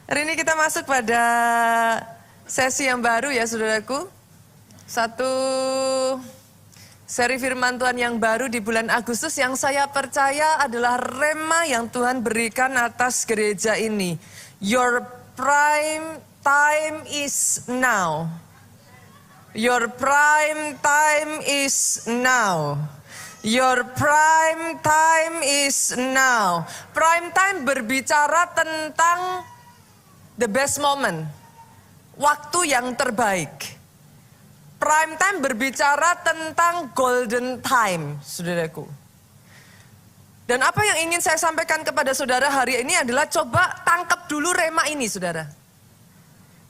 Hari ini kita masuk pada sesi yang baru ya saudaraku. Satu seri firman Tuhan yang baru di bulan Agustus yang saya percaya adalah rema yang Tuhan berikan atas gereja ini. Your prime time is now. Your prime time is now. Your prime time is now. Prime time berbicara tentang the best moment, waktu yang terbaik. Prime time berbicara tentang golden time, saudaraku. Dan apa yang ingin saya sampaikan kepada saudara hari ini adalah coba tangkap dulu rema ini, saudara.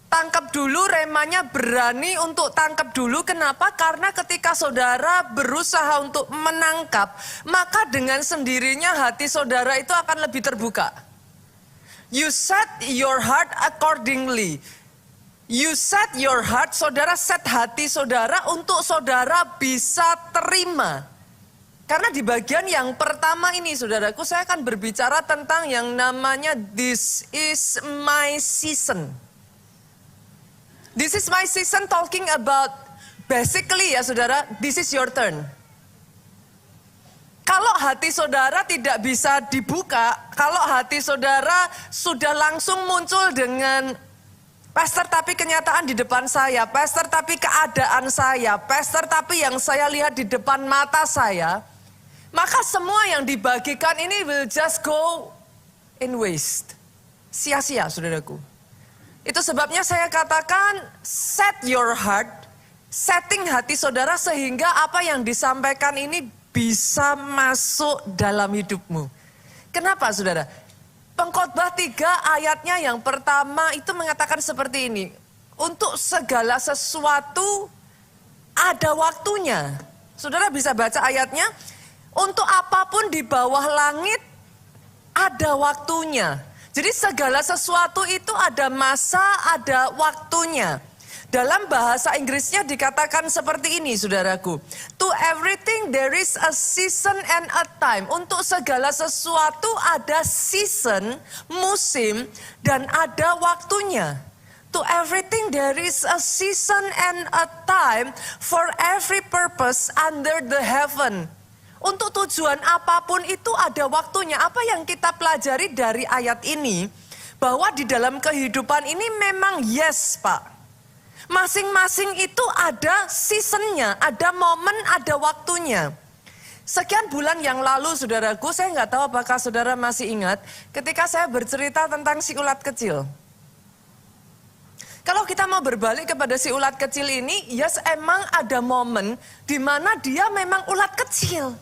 Tangkap dulu remanya, berani untuk tangkap dulu. Kenapa? Karena ketika saudara berusaha untuk menangkap, maka dengan sendirinya hati saudara itu akan lebih terbuka. You set your heart accordingly. You set your heart, saudara set hati saudara untuk saudara bisa terima. Karena di bagian yang pertama ini saudaraku, saya akan berbicara tentang yang namanya this is my season. This is my season talking about basically ya saudara, this is your turn. Kalau hati saudara tidak bisa dibuka, kalau hati saudara sudah langsung muncul dengan pastor tapi kenyataan di depan saya, pastor tapi keadaan saya, pastor tapi yang saya lihat di depan mata saya, maka semua yang dibagikan ini will just go in waste. Sia-sia saudaraku. Itu sebabnya saya katakan set your heart, setting hati saudara sehingga apa yang disampaikan ini bisa masuk dalam hidupmu. Kenapa saudara? Pengkhotbah 3 ayatnya yang pertama itu mengatakan seperti ini. Untuk segala sesuatu ada waktunya. Saudara bisa baca ayatnya. Untuk apapun di bawah langit ada waktunya. Jadi segala sesuatu itu ada masa, ada waktunya. Dalam bahasa Inggrisnya dikatakan seperti ini saudaraku. To everything there is a season and a time. Untuk segala sesuatu ada season, musim, dan ada waktunya. To everything there is a season and a time for every purpose under the heaven. Untuk tujuan apapun itu ada waktunya. Apa yang kita pelajari dari ayat ini? Bahwa di dalam kehidupan ini memang yes Pak. Masing-masing itu ada seasonnya, ada momen, ada waktunya. Sekian bulan yang lalu saudaraku, saya nggak tahu apakah saudara masih ingat. Ketika saya bercerita tentang si ulat kecil. Kalau kita mau berbalik kepada si ulat kecil ini, yes emang ada momen di mana dia memang ulat kecil.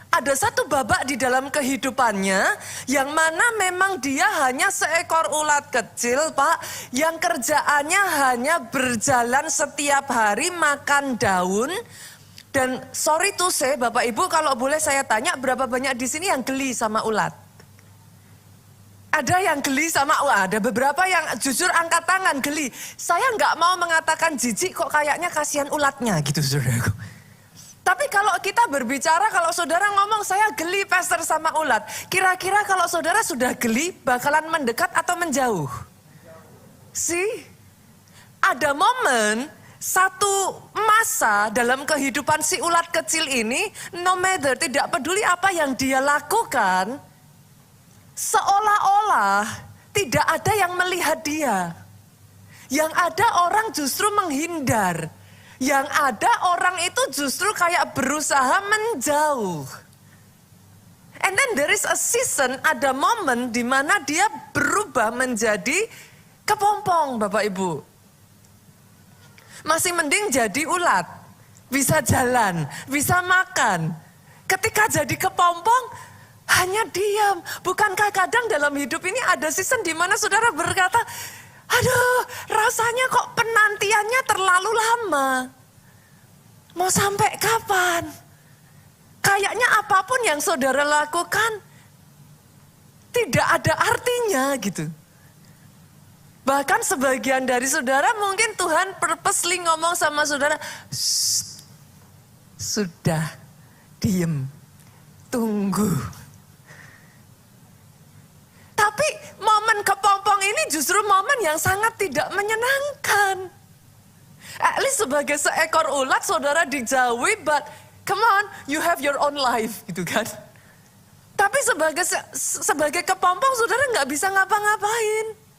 Ada satu babak di dalam kehidupannya yang mana memang dia hanya seekor ulat kecil Pak. Yang kerjaannya hanya berjalan setiap hari makan daun. Dan sorry to say Bapak Ibu kalau boleh saya tanya berapa banyak di sini yang geli sama ulat? Ada yang geli sama ulat, ada beberapa yang jujur angkat tangan geli. Saya nggak mau mengatakan jijik kok kayaknya kasihan ulatnya gitu saudaraku. Tapi kalau kita berbicara, kalau saudara ngomong saya geli pastor sama ulat. Kira-kira kalau saudara sudah geli bakalan mendekat atau menjauh? See? Ada momen, satu masa dalam kehidupan si ulat kecil ini, no matter tidak peduli apa yang dia lakukan, seolah-olah tidak ada yang melihat dia. Yang ada orang justru menghindar. Yang ada orang itu justru kayak berusaha menjauh. And then there is a season, ada momen di mana dia berubah menjadi kepompong Bapak Ibu. Masih mending jadi ulat. Bisa jalan, bisa makan. Ketika jadi kepompong, hanya diam. Bukankah kadang dalam hidup ini ada season di mana saudara berkata, aduh, rasanya kok penantiannya terlalu lama. Mau sampai kapan? Kayaknya apapun yang saudara lakukan tidak ada artinya gitu. Bahkan sebagian dari saudara mungkin Tuhan purposely ngomong sama saudara, sudah, diem, tunggu. Tapi momen kepompong justru momen yang sangat tidak menyenangkan. At least sebagai seekor ulat saudara dijauhi, but come on, you have your own life, gitu kan. Tapi sebagai kepompong saudara nggak bisa ngapa-ngapain.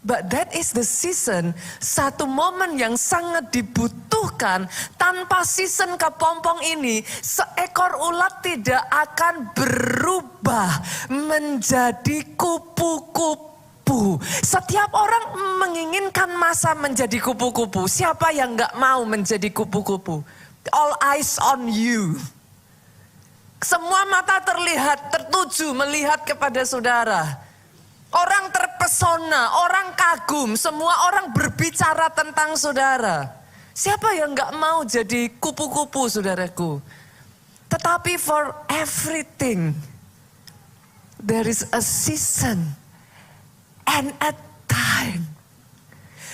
But that is the season, satu momen yang sangat dibutuhkan. Tanpa season kepompong ini, seekor ulat tidak akan berubah menjadi kupu-kupu. Setiap orang menginginkan masa menjadi kupu-kupu. Siapa yang gak mau menjadi kupu-kupu? All eyes on you. Semua mata terlihat, tertuju melihat kepada saudara. Orang terpesona, orang kagum, semua orang berbicara tentang saudara. Siapa yang gak mau jadi kupu-kupu saudaraku? Tetapi for everything, there is a season and a time.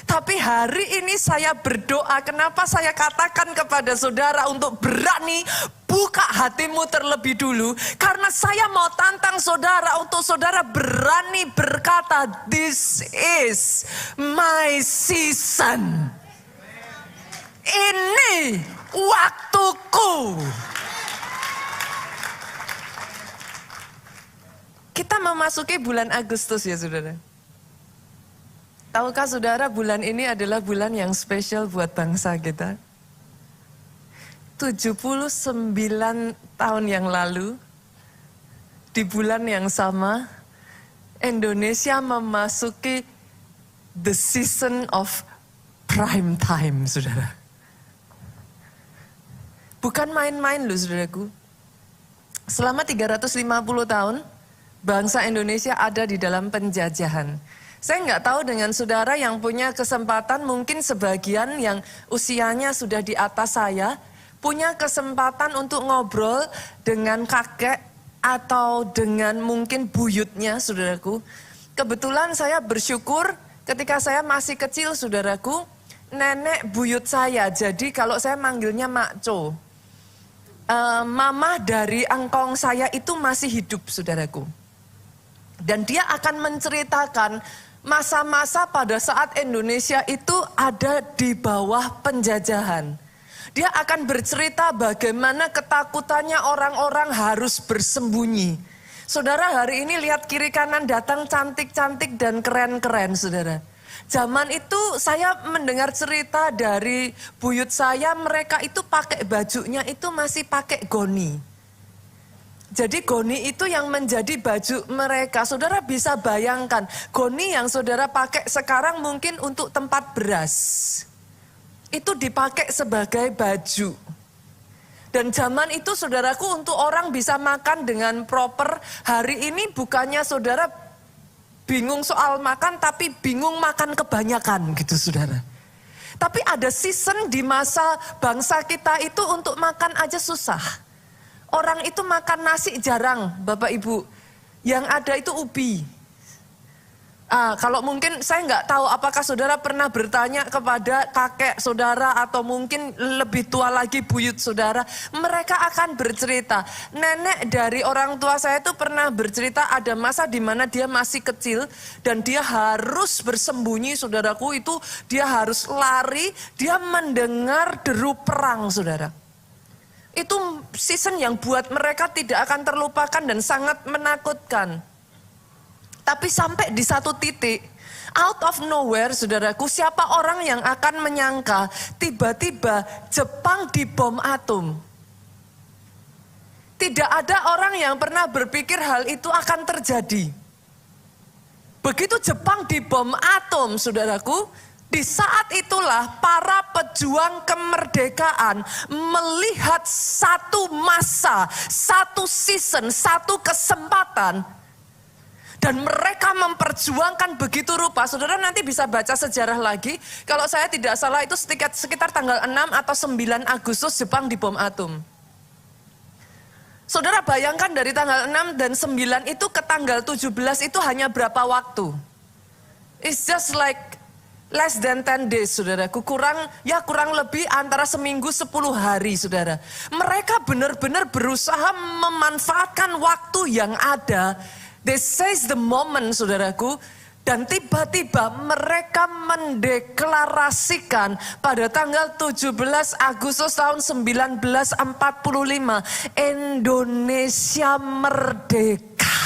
Tapi hari ini saya berdoa, kenapa saya katakan kepada saudara untuk berani buka hatimu terlebih dulu. Karena saya mau tantang saudara untuk saudara berani berkata, this is my season. Ini waktuku. Kita memasuki bulan Agustus ya saudara. Tahukah saudara bulan ini adalah bulan yang spesial buat bangsa kita? 79 tahun yang lalu, di bulan yang sama, Indonesia memasuki the season of prime time, saudara. Bukan main-main loh, saudaraku. Selama 350 tahun, bangsa Indonesia ada di dalam penjajahan. Saya nggak tahu dengan saudara yang punya kesempatan, mungkin sebagian yang usianya sudah di atas saya, punya kesempatan untuk ngobrol dengan kakek atau dengan mungkin buyutnya, saudaraku. Kebetulan saya bersyukur ketika saya masih kecil, saudaraku, nenek buyut saya, jadi kalau saya manggilnya Makco. Mama dari engkong saya itu masih hidup, saudaraku. Dan dia akan menceritakan masa-masa pada saat Indonesia itu ada di bawah penjajahan. Dia akan bercerita bagaimana ketakutannya orang-orang harus bersembunyi. Saudara, hari ini lihat kiri kanan datang cantik-cantik dan keren-keren, saudara. Zaman itu saya mendengar cerita dari buyut saya, mereka itu pakai bajunya itu masih pakai goni. Jadi goni itu yang menjadi baju mereka. Saudara bisa bayangkan, goni yang saudara pakai sekarang mungkin untuk tempat beras. Itu dipakai sebagai baju. Dan zaman itu saudaraku untuk orang bisa makan dengan proper, hari ini bukannya saudara bingung soal makan, tapi bingung makan kebanyakan gitu saudara. Tapi ada season di masa bangsa kita itu untuk makan aja susah. Orang itu makan nasi jarang, Bapak Ibu. Yang ada itu ubi. Kalau mungkin saya nggak tahu apakah saudara pernah bertanya kepada kakek saudara atau mungkin lebih tua lagi buyut saudara. Mereka akan bercerita. Nenek dari orang tua saya itu pernah bercerita ada masa di mana dia masih kecil dan dia harus bersembunyi, saudaraku, itu dia harus lari, dia mendengar deru perang, saudara. Itu season yang buat mereka tidak akan terlupakan dan sangat menakutkan. Tapi sampai di satu titik, out of nowhere, saudaraku, siapa orang yang akan menyangka tiba-tiba Jepang dibom atom? Tidak ada orang yang pernah berpikir hal itu akan terjadi. Begitu Jepang dibom atom, saudaraku, di saat itulah para pejuang kemerdekaan melihat satu masa, satu season, satu kesempatan. Dan mereka memperjuangkan begitu rupa. Saudara nanti bisa baca sejarah lagi. Kalau saya tidak salah itu sekitar tanggal 6 atau 9 Agustus Jepang dibom atom. Saudara bayangkan dari tanggal 6 dan 9 itu ke tanggal 17 itu hanya berapa waktu? It's just like less than 10 days, saudaraku. Kurang lebih antara seminggu 10 hari, saudara. Mereka benar-benar berusaha memanfaatkan waktu yang ada. They seize the moment, saudaraku. Dan tiba-tiba mereka mendeklarasikan pada tanggal 17 Agustus tahun 1945, Indonesia merdeka.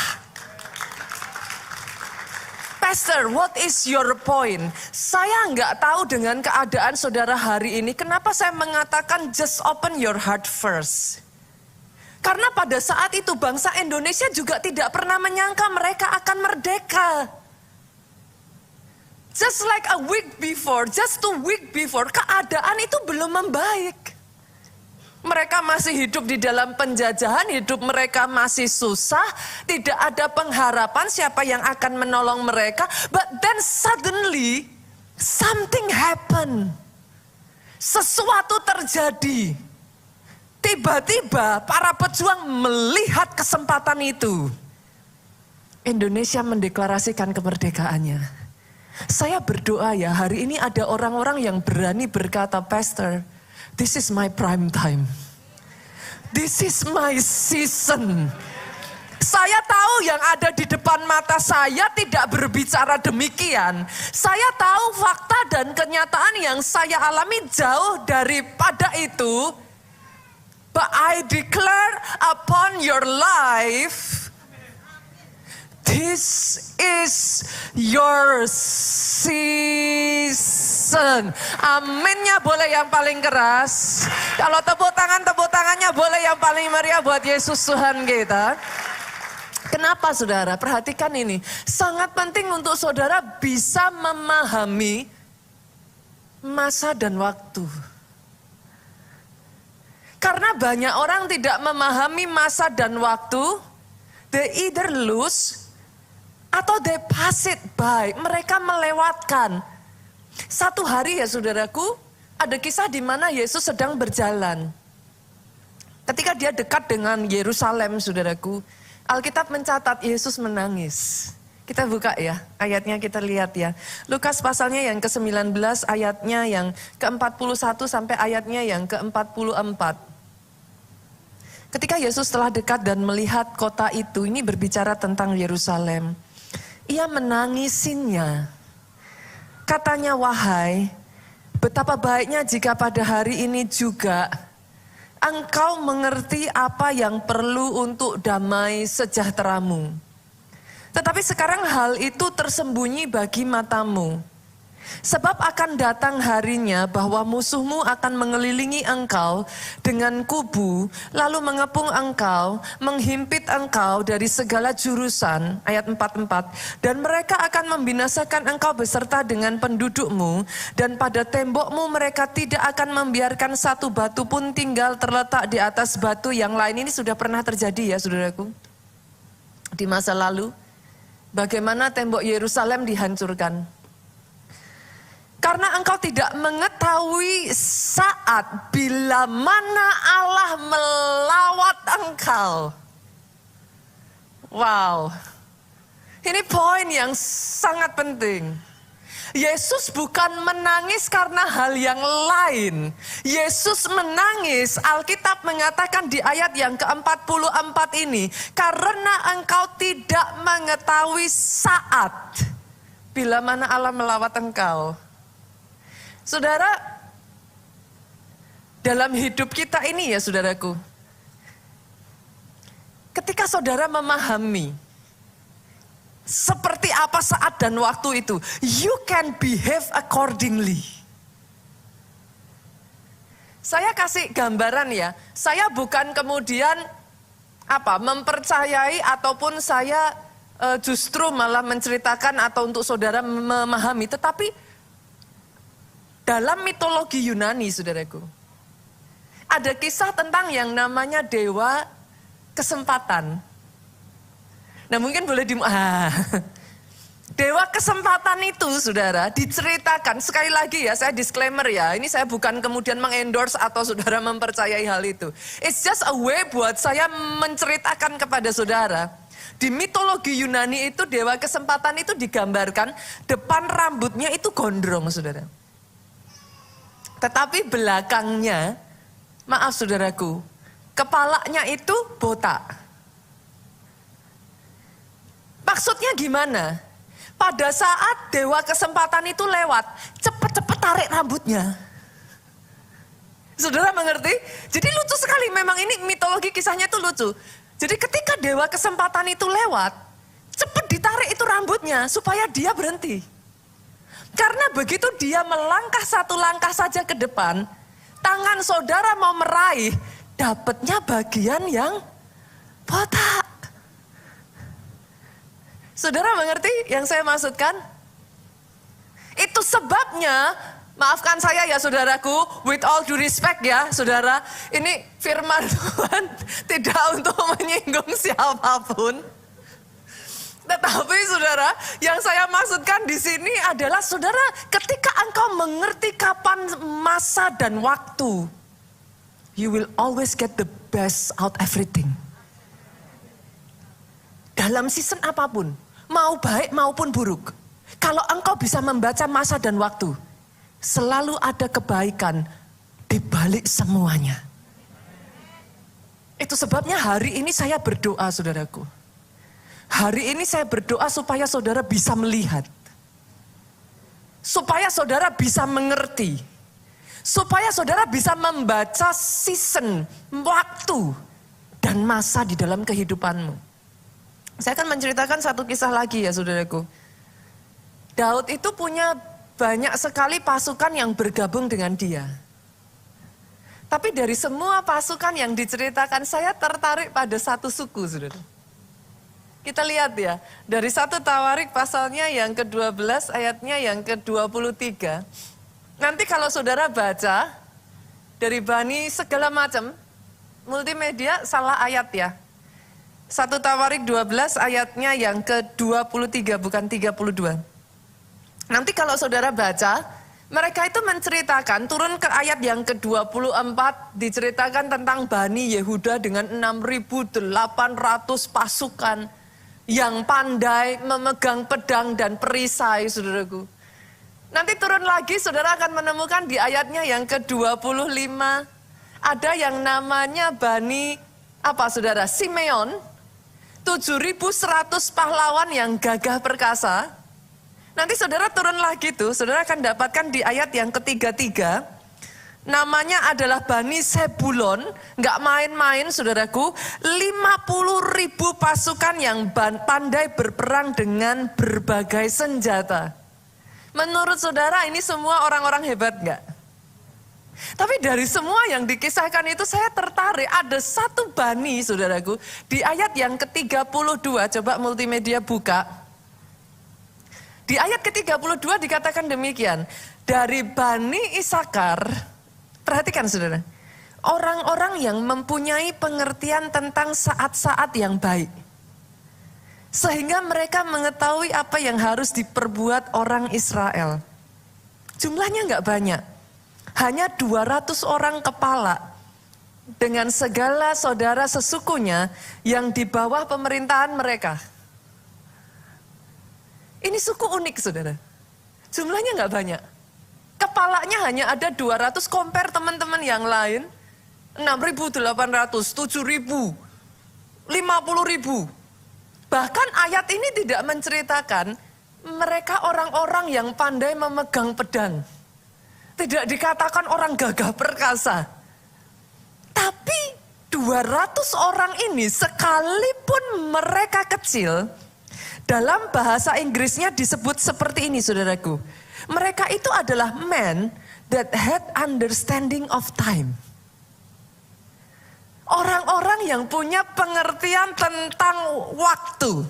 Pastor, what is your point? Saya nggak tahu dengan keadaan saudara hari ini, kenapa saya mengatakan just open your heart first. Karena pada saat itu bangsa Indonesia juga tidak pernah menyangka mereka akan merdeka. Just like a week before, just 2 weeks before, keadaan itu belum membaik. Mereka masih hidup di dalam penjajahan, hidup mereka masih susah, tidak ada pengharapan siapa yang akan menolong mereka. But then suddenly, something happened. Sesuatu terjadi. Tiba-tiba para pejuang melihat kesempatan itu. Indonesia mendeklarasikan kemerdekaannya. Saya berdoa ya, hari ini ada orang-orang yang berani berkata, Pastor, this is my prime time. This is my season. Saya tahu yang ada di depan mata saya tidak berbicara demikian. Saya tahu fakta dan kenyataan yang saya alami jauh daripada itu. But I declare upon your life, this is your season. Aminnya boleh yang paling keras. Kalau tepuk tangannya boleh yang paling meriah buat Yesus Tuhan kita. Kenapa saudara? Perhatikan ini. Sangat penting untuk saudara bisa memahami masa dan waktu. Karena banyak orang tidak memahami masa dan waktu. They either lose atau they pass it by. Mereka melewatkan. Satu hari ya saudaraku, ada kisah di mana Yesus sedang berjalan. Ketika dia dekat dengan Yerusalem saudaraku, Alkitab mencatat Yesus menangis. Kita buka ya, ayatnya kita lihat ya. Lukas pasalnya yang ke-19, ayatnya yang ke-41 sampai ayatnya yang ke-44. Ketika Yesus telah dekat dan melihat kota itu, ini berbicara tentang Yerusalem. Ia menangisinya. Katanya, wahai, betapa baiknya jika pada hari ini juga engkau mengerti apa yang perlu untuk damai sejahteramu. Tetapi sekarang hal itu tersembunyi bagi matamu. Sebab akan datang harinya bahwa musuhmu akan mengelilingi engkau dengan kubu, lalu mengepung engkau, menghimpit engkau dari segala jurusan, ayat 44, dan mereka akan membinasakan engkau beserta dengan pendudukmu, dan pada tembokmu mereka tidak akan membiarkan satu batu pun tinggal terletak di atas batu yang lain. Ini sudah pernah terjadi ya saudaraku, di masa lalu, bagaimana tembok Yerusalem dihancurkan. Karena engkau tidak mengetahui saat bila mana Allah melawat engkau. Wow, ini poin yang sangat penting. Yesus bukan menangis karena hal yang lain. Yesus menangis, Alkitab mengatakan di ayat yang ke-44 ini, karena engkau tidak mengetahui saat bila mana Allah melawat engkau. Saudara, dalam hidup kita ini ya saudaraku, ketika saudara memahami seperti apa saat dan waktu itu, you can behave accordingly. Saya kasih gambaran ya, saya bukan kemudian mempercayai ataupun saya justru malah menceritakan atau untuk saudara memahami, tetapi dalam mitologi Yunani, saudaraku, ada kisah tentang yang namanya dewa kesempatan. Nah mungkin boleh dewa kesempatan itu, saudara, diceritakan. Sekali lagi ya, saya disclaimer ya, ini saya bukan kemudian mengendorse atau saudara mempercayai hal itu. It's just a way buat saya menceritakan kepada saudara. Di mitologi Yunani itu, dewa kesempatan itu digambarkan depan rambutnya itu gondrong, saudara. Tetapi belakangnya, maaf saudaraku, kepalanya itu botak. Maksudnya gimana? Pada saat dewa kesempatan itu lewat, cepet-cepet tarik rambutnya. Saudara mengerti? Jadi lucu sekali, memang ini mitologi kisahnya itu lucu. Jadi ketika dewa kesempatan itu lewat, cepet ditarik itu rambutnya supaya dia berhenti. Karena begitu dia melangkah satu langkah saja ke depan, tangan saudara mau meraih, dapatnya bagian yang botak. Saudara mengerti yang saya maksudkan? Itu sebabnya, maafkan saya ya saudaraku, with all due respect ya saudara, ini firman Tuhan tidak untuk menyinggung siapapun. Tetapi saudara, yang saya maksudkan di sini adalah saudara, ketika engkau mengerti kapan masa dan waktu, you will always get the best out everything. Dalam season apapun, mau baik maupun buruk, kalau engkau bisa membaca masa dan waktu, selalu ada kebaikan di balik semuanya. Itu sebabnya hari ini saya berdoa saudaraku. Hari ini saya berdoa supaya saudara bisa melihat. Supaya saudara bisa mengerti. Supaya saudara bisa membaca season, waktu, dan masa di dalam kehidupanmu. Saya akan menceritakan satu kisah lagi ya saudaraku. Daud itu punya banyak sekali pasukan yang bergabung dengan dia. Tapi dari semua pasukan yang diceritakan, saya tertarik pada satu suku saudara. Kita lihat ya, dari 1 Tawarik pasalnya yang ke-12 ayatnya yang ke-23. Nanti kalau saudara baca dari Bani segala macam, multimedia salah ayat ya. 1 Tawarik 12 ayatnya yang ke-23 bukan 32. Nanti kalau saudara baca, mereka itu menceritakan, turun ke ayat yang ke-24, diceritakan tentang Bani Yehuda dengan 6.800 pasukan yang pandai memegang pedang dan perisai, saudaraku. Nanti turun lagi, saudara akan menemukan di ayatnya yang ke-25, ada yang namanya Bani, saudara, Simeon, 7.100 pahlawan yang gagah perkasa. Nanti saudara turun lagi tuh, saudara akan dapatkan di ayat yang ke-33. Namanya adalah Bani Sebulon, gak main-main saudaraku. 50.000 pasukan yang pandai berperang dengan berbagai senjata. Menurut saudara ini semua orang-orang hebat gak? Tapi dari semua yang dikisahkan itu saya tertarik, ada satu bani saudaraku. Di ayat yang ke-32, coba multimedia buka. Di ayat ke-32 dikatakan demikian. Dari Bani Isakar, perhatikan saudara. Orang-orang yang mempunyai pengertian tentang saat-saat yang baik. Sehingga mereka mengetahui apa yang harus diperbuat orang Israel. Jumlahnya gak banyak. Hanya 200 orang kepala dengan segala saudara sesukunya yang di bawah pemerintahan mereka. Ini suku unik saudara. Jumlahnya gak banyak. Kepalanya hanya ada 200, compare teman-teman yang lain. 6.800, 7.000, 50.000. Bahkan ayat ini tidak menceritakan mereka orang-orang yang pandai memegang pedang. Tidak dikatakan orang gagah perkasa. Tapi 200 orang ini sekalipun mereka kecil, dalam bahasa Inggrisnya disebut seperti ini saudaraku. Mereka itu adalah men that had understanding of time. Orang-orang yang punya pengertian tentang waktu.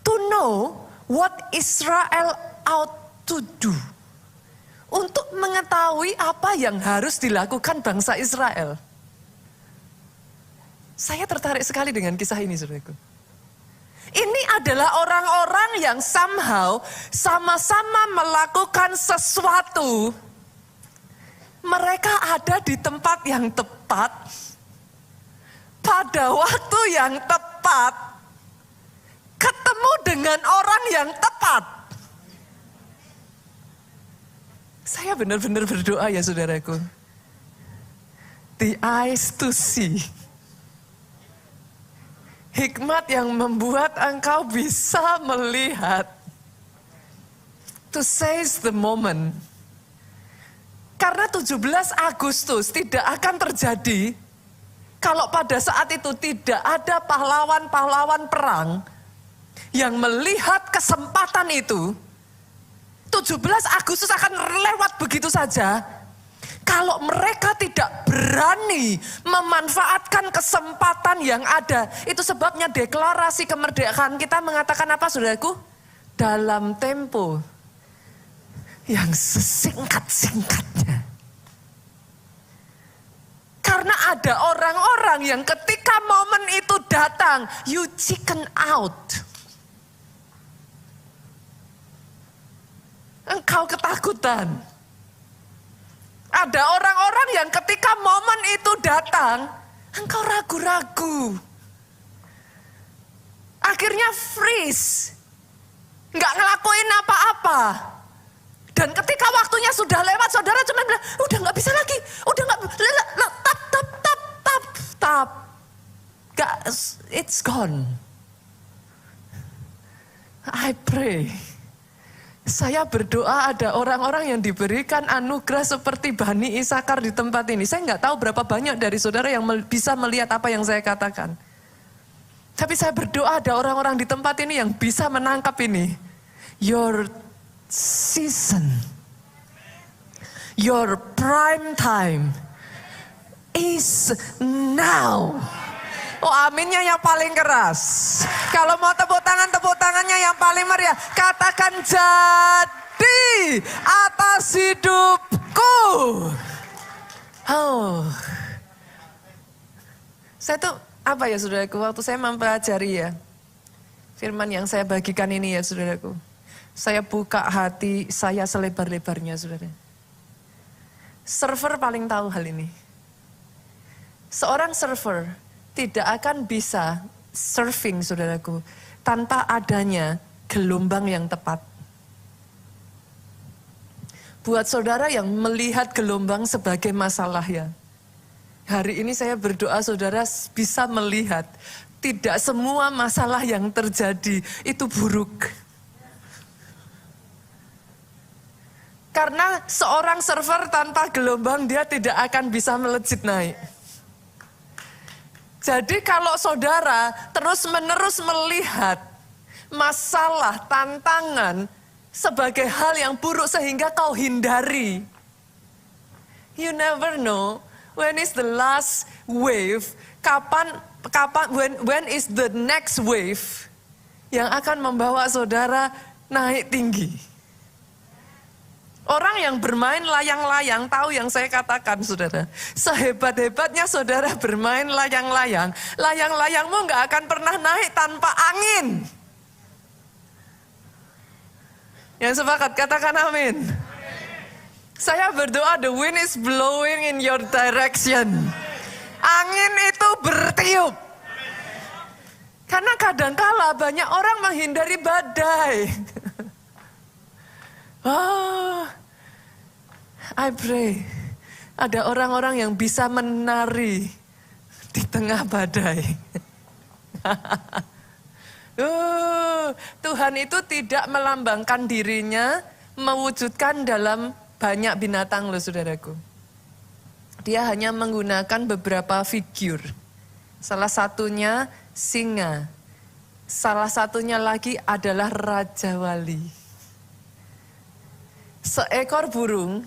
To know what Israel ought to do. Untuk mengetahui apa yang harus dilakukan bangsa Israel. Saya tertarik sekali dengan kisah ini, saudaraku. Ini adalah orang-orang yang somehow sama-sama melakukan sesuatu. Mereka ada di tempat yang tepat, pada waktu yang tepat, ketemu dengan orang yang tepat. Saya benar-benar berdoa ya saudaraku. The eyes to see. Hikmat yang membuat engkau bisa melihat. To seize the moment. Karena 17 Agustus tidak akan terjadi kalau pada saat itu tidak ada pahlawan-pahlawan perang yang melihat kesempatan itu. 17 Agustus akan lewat begitu saja. Kalau mereka tidak berani memanfaatkan kesempatan yang ada. Itu sebabnya deklarasi kemerdekaan kita mengatakan apa saudaraku? Dalam tempo yang sesingkat-singkatnya. Karena ada orang-orang yang ketika momen itu datang, you chicken out. Engkau ketakutan. Ada orang-orang yang ketika momen itu datang, engkau ragu-ragu. Akhirnya freeze. Nggak ngelakuin apa-apa. Dan ketika waktunya sudah lewat, saudara cuma bilang, udah nggak bisa lagi. Udah nggak, tap. It's gone. I pray. Saya berdoa ada orang-orang yang diberikan anugerah seperti Bani Isakar di tempat ini. Saya nggak tahu berapa banyak dari saudara yang bisa melihat apa yang saya katakan. Tapi saya berdoa ada orang-orang di tempat ini yang bisa menangkap ini. Your season, your prime time is now. Oh aminnya yang paling keras. Kalau mau tepuk tangannya yang paling meriah. Katakan jadi atas hidupku. Oh. Saya tuh apa ya saudaraku, waktu saya mempelajari ya. Firman yang saya bagikan ini ya saudaraku. Saya buka hati saya selebar-lebarnya saudara. Server paling tahu hal ini. Seorang server tidak akan bisa surfing saudaraku tanpa adanya gelombang yang tepat. Buat saudara yang melihat gelombang sebagai masalah ya. Hari ini saya berdoa saudara bisa melihat tidak semua masalah yang terjadi itu buruk. Karena seorang server tanpa gelombang dia tidak akan bisa melejit naik. Jadi kalau saudara terus-menerus melihat masalah, tantangan sebagai hal yang buruk sehingga kau hindari. You never know when is the last wave, when is the next wave yang akan membawa saudara naik tinggi. Orang yang bermain layang-layang tahu yang saya katakan saudara. Sehebat-hebatnya saudara bermain layang-layang, layang-layangmu gak akan pernah naik tanpa angin. Yang sepakat katakan amin. Saya berdoa the wind is blowing in your direction. Angin itu bertiup. Karena kadangkala banyak orang menghindari badai. Oh, I pray ada orang-orang yang bisa menari di tengah badai. Tuhan itu tidak melambangkan dirinya mewujudkan dalam banyak binatang loh saudaraku. Dia hanya menggunakan beberapa figur. Salah satunya singa. Salah satunya lagi adalah Raja Wali. Seekor burung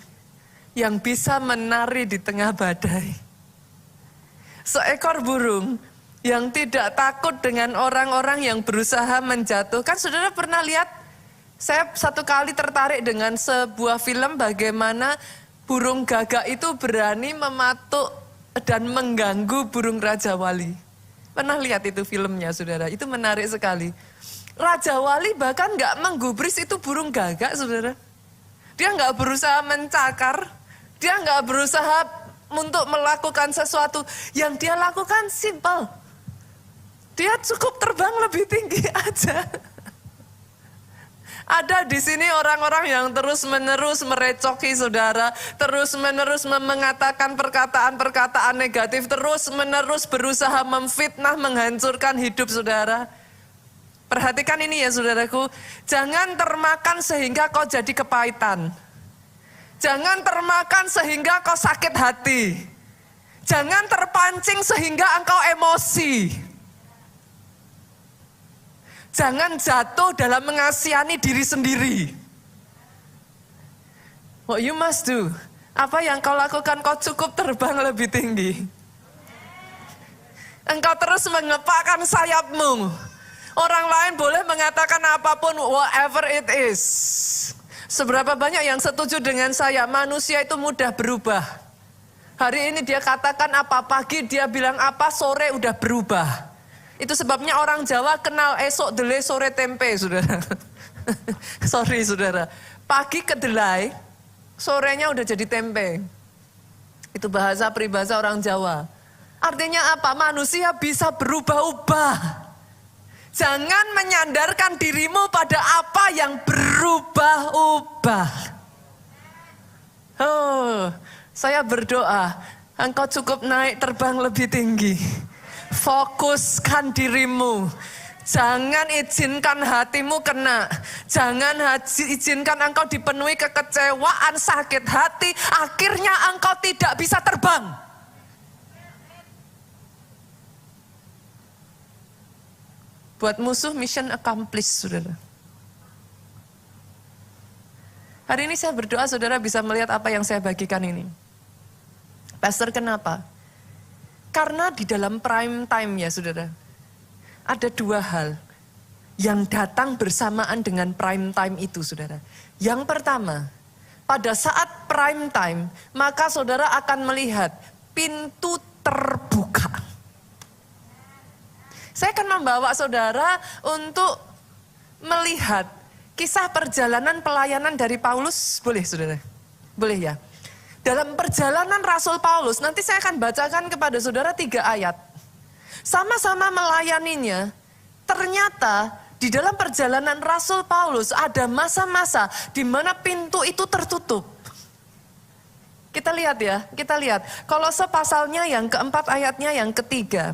yang bisa menari di tengah badai. Seekor burung yang tidak takut dengan orang-orang yang berusaha menjatuhkan. Saudara pernah lihat? Saya satu kali tertarik dengan sebuah film bagaimana burung gagak itu berani mematuk dan mengganggu burung Raja Wali. Pernah lihat itu filmnya saudara? Itu menarik sekali. Raja Wali bahkan gak menggubris itu burung gagak saudara. Dia nggak berusaha mencakar, dia nggak berusaha untuk melakukan sesuatu. Yang dia lakukan simple. Dia cukup terbang lebih tinggi aja. Ada di sini orang-orang yang terus-menerus merecoki saudara, terus-menerus mengatakan perkataan-perkataan negatif, terus-menerus berusaha memfitnah, menghancurkan hidup saudara. Perhatikan ini ya saudaraku, jangan termakan sehingga kau jadi kepahitan. Jangan termakan sehingga kau sakit hati. Jangan terpancing sehingga engkau emosi. Jangan jatuh dalam mengasihani diri sendiri. What you must do, apa yang kau lakukan, kau cukup terbang lebih tinggi. Engkau terus mengepakkan sayapmu. Orang lain boleh mengatakan apapun, whatever it is. Seberapa banyak yang setuju dengan saya, manusia itu mudah berubah. Hari ini dia katakan apa, pagi dia bilang apa, sore udah berubah. Itu sebabnya orang Jawa kenal esok delai sore tempe, saudara. Sorry saudara, pagi kedelai, sorenya udah jadi tempe. Itu bahasa peribahasa orang Jawa. Artinya apa? Manusia bisa berubah-ubah. Jangan menyandarkan dirimu pada apa yang berubah-ubah. Oh, saya berdoa, engkau cukup naik terbang lebih tinggi. Fokuskan dirimu. Jangan izinkan hatimu kena. Jangan izinkan engkau dipenuhi kekecewaan, sakit hati. Akhirnya engkau tidak bisa terbang. Buat musuh mission accomplished, saudara. Hari ini saya berdoa saudara bisa melihat apa yang saya bagikan ini. Pastor, kenapa? Karena di dalam prime time ya saudara, ada dua hal yang datang bersamaan dengan prime time itu saudara. Yang pertama, pada saat prime time, maka saudara akan melihat pintu terbuka. Saya akan membawa saudara untuk melihat kisah perjalanan pelayanan dari Paulus. Boleh saudara? Boleh ya? Dalam perjalanan Rasul Paulus, nanti saya akan bacakan kepada saudara 3 ayat. Sama-sama melayaninya, ternyata di dalam perjalanan Rasul Paulus ada masa-masa di mana pintu itu tertutup. Kita lihat ya, kita lihat. Kolose pasalnya yang keempat ayatnya yang ketiga.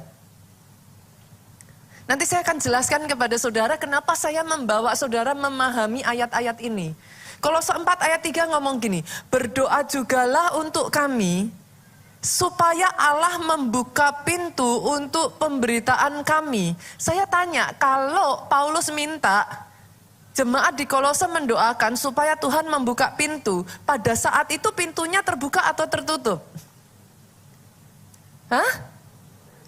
Nanti saya akan jelaskan kepada saudara kenapa saya membawa saudara memahami ayat-ayat ini. Kolose 4 ayat 3 ngomong gini, berdoa jugalah untuk kami, supaya Allah membuka pintu untuk pemberitaan kami. Saya tanya, kalau Paulus minta jemaat di Kolose mendoakan supaya Tuhan membuka pintu, pada saat itu pintunya terbuka atau tertutup? Hah?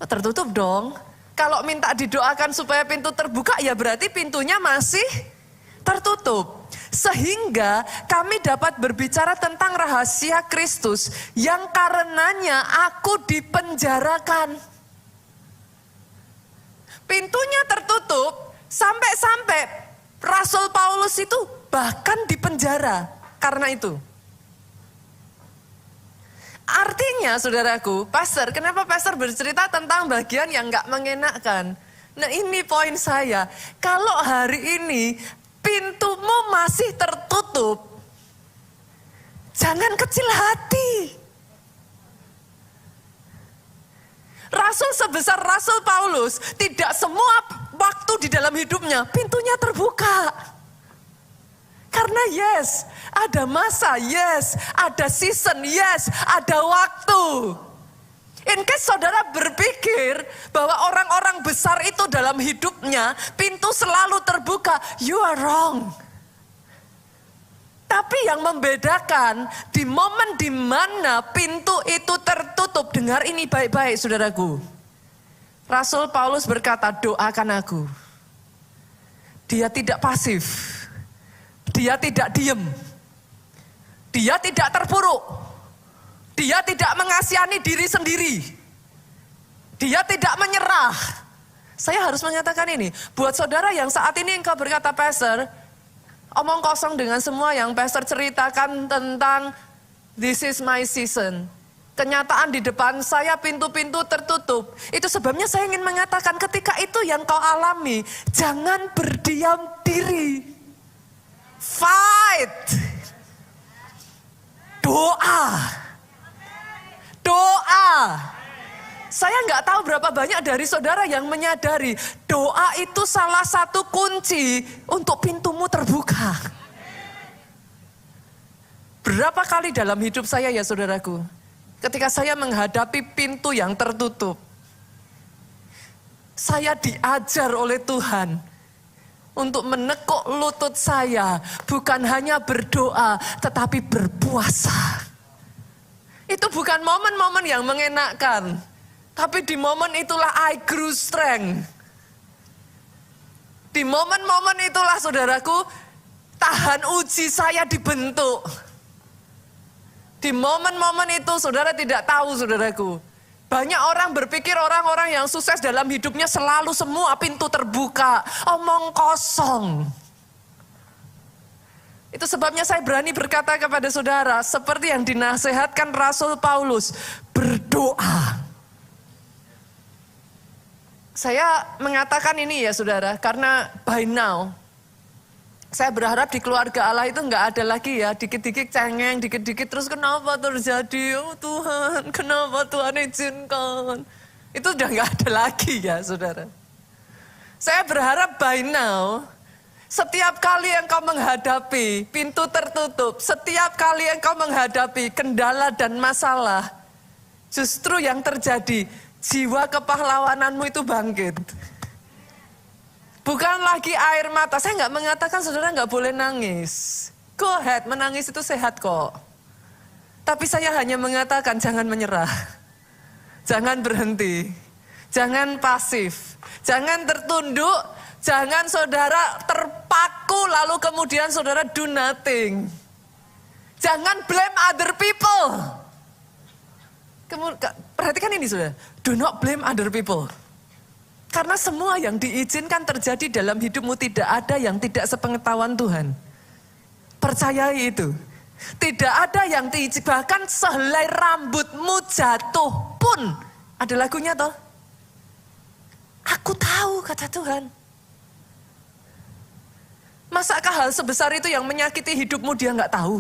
Tertutup dong. Kalau minta didoakan supaya pintu terbuka, ya berarti pintunya masih tertutup. Sehingga kami dapat berbicara tentang rahasia Kristus yang karenanya aku dipenjarakan. Pintunya tertutup sampai-sampai Rasul Paulus itu bahkan dipenjara karena itu. Artinya saudaraku, pastor, kenapa pastor bercerita tentang bagian yang gak mengenakkan? Nah ini poin saya, kalau hari ini pintumu masih tertutup, jangan kecil hati. Rasul sebesar Rasul Paulus, tidak semua waktu di dalam hidupnya pintunya terbuka. Karena yes, ada masa, yes, ada season, yes, ada waktu. In case saudara berpikir bahwa orang-orang besar itu dalam hidupnya, pintu selalu terbuka, you are wrong. Tapi yang membedakan di momen di mana pintu itu tertutup, dengar ini baik-baik saudaraku. Rasul Paulus berkata, doakan aku. Dia tidak pasif. Dia tidak diem, dia tidak terpuruk, dia tidak mengasihani diri sendiri, dia tidak menyerah. Saya harus menyatakan ini, buat saudara yang saat ini engkau berkata, pastor, omong kosong dengan semua yang pastor ceritakan tentang this is my season. Kenyataan di depan saya pintu-pintu tertutup. Itu sebabnya saya ingin mengatakan ketika itu yang kau alami, jangan berdiam diri. Fight. Doa. Doa. Saya nggak tahu berapa banyak dari saudara yang menyadari doa itu salah satu kunci untuk pintumu terbuka. Berapa kali dalam hidup saya ya saudaraku, ketika saya menghadapi pintu yang tertutup, saya diajar oleh Tuhan untuk menekuk lutut saya, bukan hanya berdoa, tetapi berpuasa. Itu bukan momen-momen yang mengenakkan, tapi di momen itulah I grew strength. Di momen-momen itulah saudaraku, tahan uji saya dibentuk. Di momen-momen itu saudara tidak tahu saudaraku. Banyak orang berpikir orang-orang yang sukses dalam hidupnya selalu semua pintu terbuka, omong kosong. Itu sebabnya saya berani berkata kepada saudara, seperti yang dinasihatkan Rasul Paulus, berdoa. Saya mengatakan ini ya saudara, karena by now, saya berharap di keluarga Allah itu nggak ada lagi ya, dikit-dikit cengeng, dikit-dikit terus kenapa terjadi, oh Tuhan, kenapa Tuhan izinkan. Itu udah nggak ada lagi ya saudara. Saya berharap by now, setiap kali engkau menghadapi pintu tertutup, setiap kali engkau menghadapi kendala dan masalah, justru yang terjadi, jiwa kepahlawananmu itu bangkit. Bukan lagi air mata, saya nggak mengatakan saudara nggak boleh nangis. Go ahead, menangis itu sehat kok. Tapi saya hanya mengatakan jangan menyerah. Jangan berhenti. Jangan pasif. Jangan tertunduk. Jangan saudara terpaku lalu kemudian saudara do nothing. Jangan blame other people. Perhatikan ini saudara, do not blame other people. Karena semua yang diizinkan terjadi dalam hidupmu tidak ada yang tidak sepengetahuan Tuhan. Percayai itu. Tidak ada yang diizinkan, bahkan sehelai rambutmu jatuh pun. Ada lagunya toh. Aku tahu kata Tuhan. Masakah hal sebesar itu yang menyakiti hidupmu dia nggak tahu?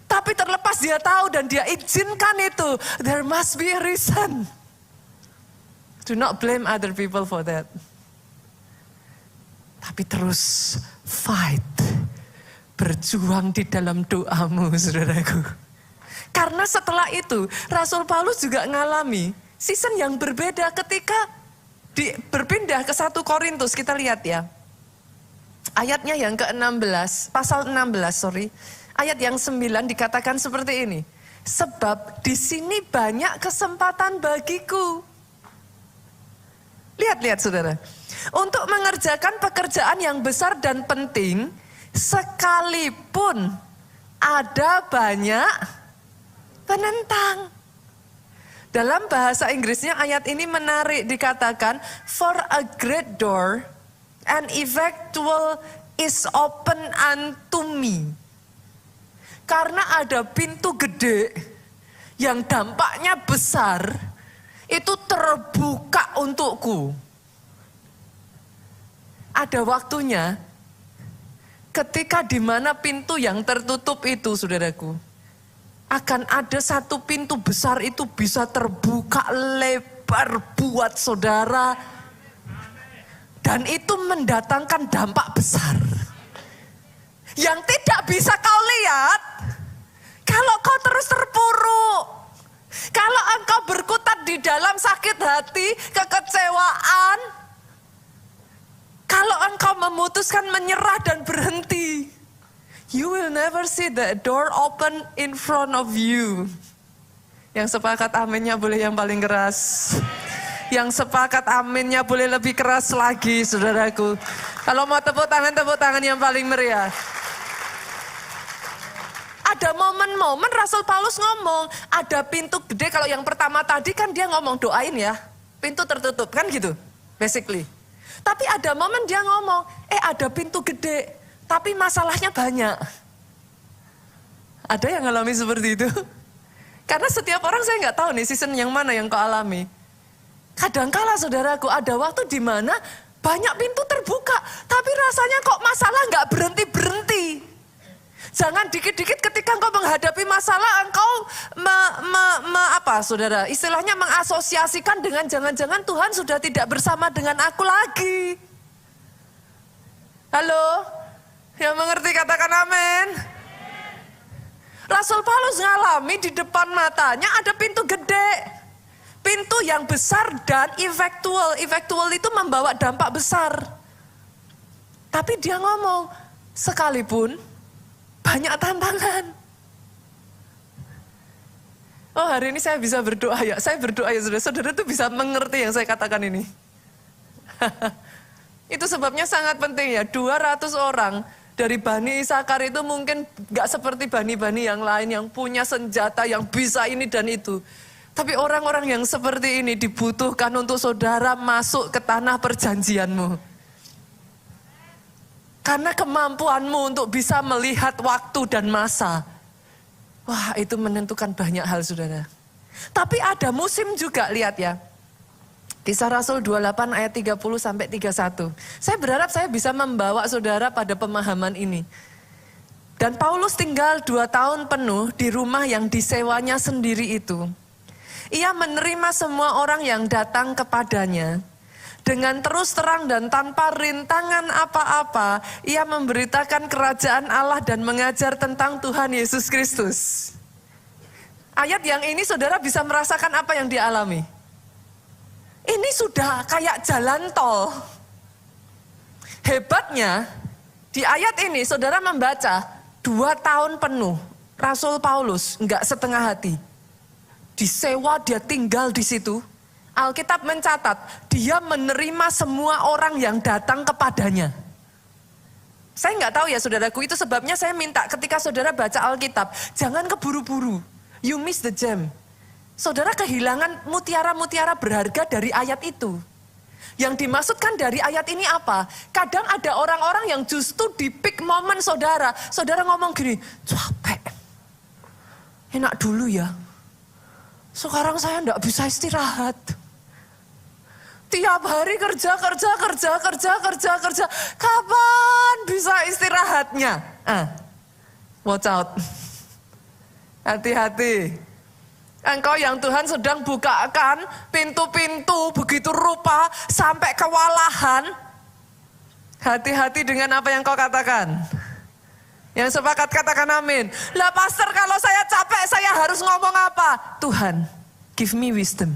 Tapi terlepas dia tahu dan dia izinkan itu. There must be a reason. Do not blame other people for that. Tapi terus fight. Berjuang di dalam doamu, saudaraku. Karena setelah itu, Rasul Paulus juga ngalami season yang berbeda ketika berpindah ke 1 Korintus. Kita lihat ya. Ayatnya yang ke-16, pasal 16, Ayat yang 9 dikatakan seperti ini. Sebab di sini banyak kesempatan bagiku. Lihat saudara, untuk mengerjakan pekerjaan yang besar dan penting, sekalipun ada banyak penentang. Dalam bahasa Inggrisnya ayat ini menarik, dikatakan, for a great door, an effectual is open unto me. Karena ada pintu gede, yang dampaknya besar, itu terbuka untukku. Ada waktunya ketika di mana pintu yang tertutup itu, saudaraku, akan ada satu pintu besar itu bisa terbuka lebar buat saudara. Dan itu mendatangkan dampak besar. Yang tidak bisa kau lihat kalau kau terus terpuruk. Kalau engkau berkutat di dalam sakit hati, kekecewaan, kalau engkau memutuskan menyerah dan berhenti, you will never see the door open in front of you. Yang sepakat aminnya boleh yang paling keras. Yang sepakat aminnya boleh lebih keras lagi, saudaraku. Kalau mau tepuk tangan yang paling meriah. Ada momen-momen Rasul Paulus ngomong, ada pintu gede. Kalau yang pertama tadi kan dia ngomong doain ya, pintu tertutup kan gitu, basically. Tapi ada momen dia ngomong, ada pintu gede, tapi masalahnya banyak. Ada yang alami seperti itu? Karena setiap orang saya nggak tahu nih season yang mana yang kau alami. Kadangkala saudaraku ada waktu di mana Banyak pintu terbuka, tapi rasanya kok masalah nggak berhenti-berhenti. Jangan dikit-dikit ketika engkau menghadapi masalah, engkau saudara, istilahnya mengasosiasikan dengan jangan-jangan Tuhan sudah tidak bersama dengan aku lagi. Halo? Yang mengerti katakan amin. Rasul Paulus ngalami di depan matanya ada pintu gede. Pintu yang besar dan efektual. Efektual itu membawa dampak besar. Tapi dia ngomong, sekalipun banyak tantangan. Oh, hari ini saya bisa berdoa ya. Saya berdoa ya saudara. Saudara itu bisa mengerti yang saya katakan ini. Itu sebabnya sangat penting ya. 200 orang dari Bani Isakar itu mungkin gak seperti bani-bani yang lain yang punya senjata, yang bisa ini dan itu. Tapi orang-orang yang seperti ini dibutuhkan untuk saudara masuk ke tanah perjanjianmu. Karena kemampuanmu untuk bisa melihat waktu dan masa. Wah, itu menentukan banyak hal saudara. Tapi ada musim juga, lihat ya. Kisah Rasul 28 ayat 30 sampai 31. Saya berharap saya bisa membawa saudara pada pemahaman ini. Dan Paulus tinggal 2 tahun penuh di rumah yang disewanya sendiri itu. Ia menerima semua orang yang datang kepadanya. Dengan terus terang dan tanpa rintangan apa-apa, ia memberitakan kerajaan Allah dan mengajar tentang Tuhan Yesus Kristus. Ayat yang ini saudara bisa merasakan apa yang dialami. Ini sudah kayak jalan tol. Hebatnya, di ayat ini saudara membaca 2 tahun penuh. Rasul Paulus enggak setengah hati. Disewa, dia tinggal di situ. Alkitab mencatat, dia menerima semua orang yang datang kepadanya. Saya nggak tahu ya saudaraku, itu sebabnya saya minta ketika saudara baca Alkitab, jangan keburu-buru. You miss the gem. Saudara kehilangan mutiara-mutiara berharga dari ayat itu. Yang dimaksudkan dari ayat ini apa? Kadang ada orang-orang yang justru di peak moment saudara. Saudara ngomong gini, capek. Enak dulu ya. Sekarang saya enggak bisa istirahat. Tiap hari kerja. Kapan bisa istirahatnya? Watch out. Hati-hati. Engkau yang Tuhan sedang bukakan pintu-pintu begitu rupa sampai kewalahan. Hati-hati dengan apa yang kau katakan. Yang sepakat katakan amin. Lah pastor, kalau saya capek saya harus ngomong apa? Tuhan, give me wisdom.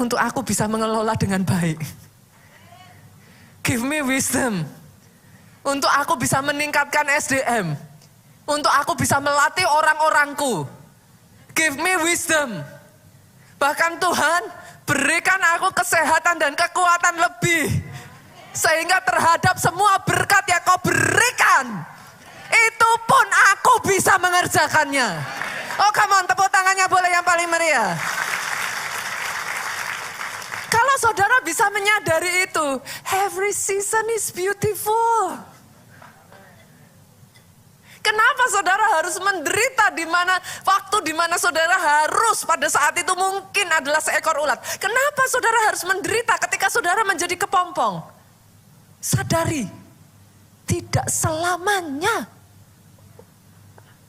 Untuk aku bisa mengelola dengan baik. Give me wisdom. Untuk aku bisa meningkatkan SDM. Untuk aku bisa melatih orang-orangku. Give me wisdom. Bahkan Tuhan, berikan aku kesehatan dan kekuatan lebih. Sehingga terhadap semua berkat yang kau berikan, itu pun aku bisa mengerjakannya. Oh come on, tepuk tangannya boleh yang paling meriah. Kalau saudara bisa menyadari itu, every season is beautiful. Kenapa saudara harus menderita di mana waktu di mana saudara harus pada saat itu mungkin adalah seekor ulat? Kenapa saudara harus menderita ketika saudara menjadi kepompong? Sadari, tidak selamanya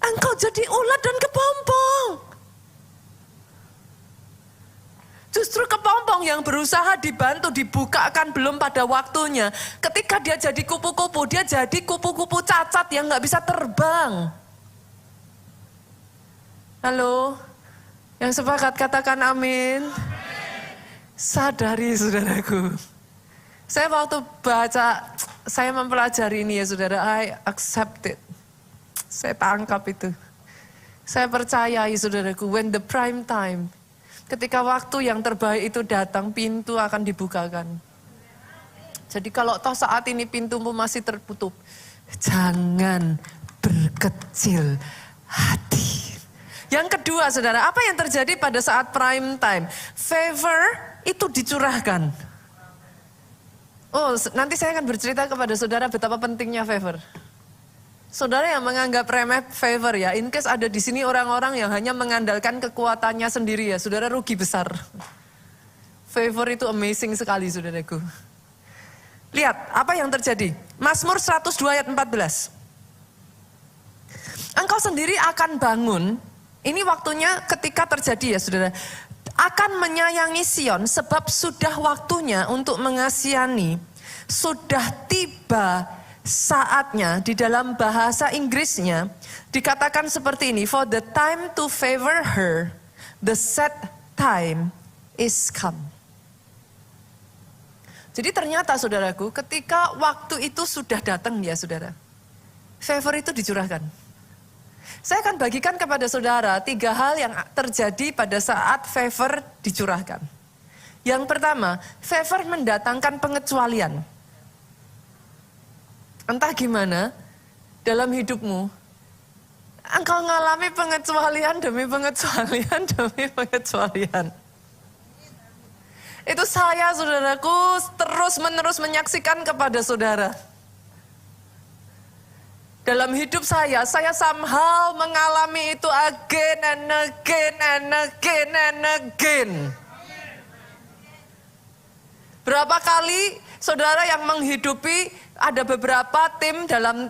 engkau jadi ulat dan kepompong. Justru kepompong yang berusaha dibantu, dibukakan belum pada waktunya. Ketika dia jadi kupu-kupu, dia jadi kupu-kupu cacat yang gak bisa terbang. Halo, yang sepakat katakan amin. Sadari saudaraku. Saya waktu baca, saya mempelajari ini ya saudara, I accept it. Saya tangkap itu. Saya percayai saudaraku, when the prime time, ketika waktu yang terbaik itu datang, pintu akan dibukakan. Jadi kalau toh saat ini pintumu masih tertutup, jangan berkecil hati. Yang kedua saudara, apa yang terjadi pada saat prime time? Favor itu dicurahkan. Oh, nanti saya akan bercerita kepada saudara betapa pentingnya favor. Saudara yang menganggap remeh favor ya, in case ada di sini orang-orang yang hanya mengandalkan kekuatannya sendiri ya, saudara rugi besar. Favor itu amazing sekali saudaraku. Lihat apa yang terjadi. Mazmur 102 ayat 14. Engkau sendiri akan bangun, ini waktunya ketika terjadi ya saudara, akan menyayangi Sion sebab sudah waktunya untuk mengasihani. Sudah tiba saatnya. Di dalam bahasa Inggrisnya dikatakan seperti ini, for the time to favor her, the set time is come. Jadi ternyata saudaraku, ketika waktu itu sudah datang ya saudara, favor itu dicurahkan. Saya akan bagikan kepada saudara 3 hal yang terjadi pada saat favor dicurahkan. Yang pertama, favor mendatangkan pengecualian. Entah gimana dalam hidupmu, engkau mengalami pengecualian demi pengecualian demi pengecualian. Itu saya saudaraku terus menerus menyaksikan kepada saudara. Dalam hidup saya somehow mengalami itu again and again and again and again. Berapa kali saudara yang menghidupi, ada beberapa tim dalam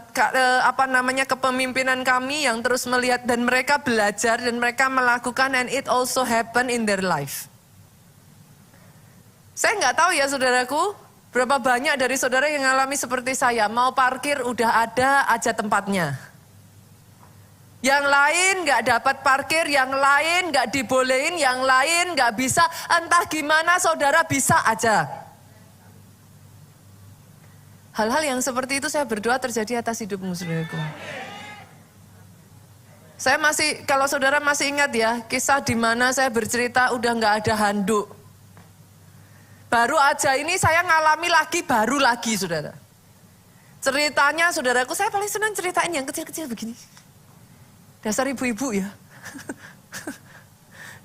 kepemimpinan kami yang terus melihat dan mereka belajar dan mereka melakukan, and it also happen in their life. Saya nggak tahu ya saudaraku, berapa banyak dari saudara yang mengalami seperti saya, mau parkir udah ada aja tempatnya. Yang lain nggak dapat parkir, yang lain nggak dibolehin, yang lain nggak bisa, entah gimana saudara bisa aja. Hal-hal yang seperti itu saya berdoa terjadi atas hidupmu saudaraku. Saya masih, kalau saudara masih ingat ya, kisah di mana saya bercerita udah nggak ada handuk. Baru aja ini saya ngalami lagi, baru lagi saudara. Ceritanya saudaraku, saya paling senang ceritain yang kecil-kecil begini. Dasar ibu-ibu ya.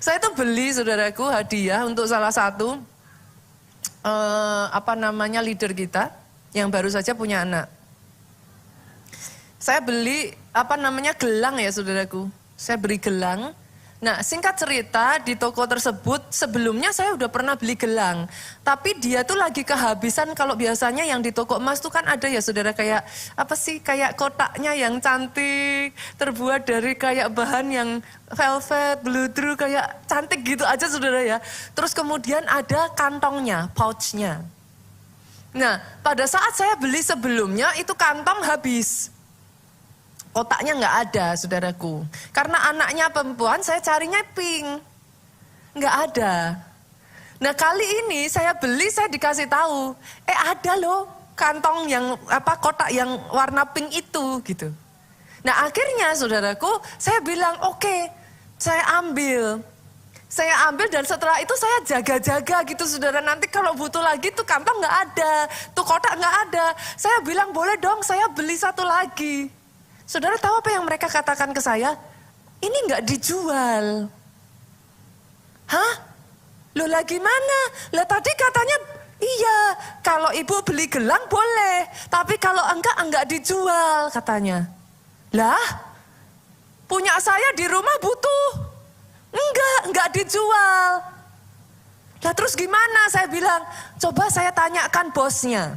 Saya tuh beli saudaraku hadiah untuk salah satu leader kita yang baru saja punya anak. Saya beli gelang ya saudaraku. Saya beri gelang. Nah singkat cerita di toko tersebut sebelumnya saya udah pernah beli gelang. Tapi dia tuh lagi kehabisan, kalau biasanya yang di toko emas tuh kan ada ya saudara kayak kayak kotaknya yang cantik. Terbuat dari kayak bahan yang velvet, bludru kayak cantik gitu aja saudara ya. Terus kemudian ada kantongnya, pouchnya. Nah pada saat saya beli sebelumnya itu kantong habis. Kotaknya nggak ada saudaraku. Karena anaknya perempuan saya carinya pink. Nggak ada. Nah kali ini saya beli, saya dikasih tahu. Ada loh kantong yang kotak yang warna pink itu gitu. Nah akhirnya saudaraku saya bilang oke, saya ambil. Saya ambil dan setelah itu saya jaga-jaga gitu saudara. Nanti kalau butuh lagi tuh kantong nggak ada. Tuh kotak nggak ada. Saya bilang boleh dong saya beli satu lagi. Saudara tahu apa yang mereka katakan ke saya? Ini nggak dijual. Hah? Loh lah gimana? Lah tadi katanya iya, kalau ibu beli gelang boleh. Tapi kalau enggak dijual katanya. Lah? Punya saya di rumah butuh. Enggak dijual. Lah terus gimana? Saya bilang, coba saya tanyakan bosnya.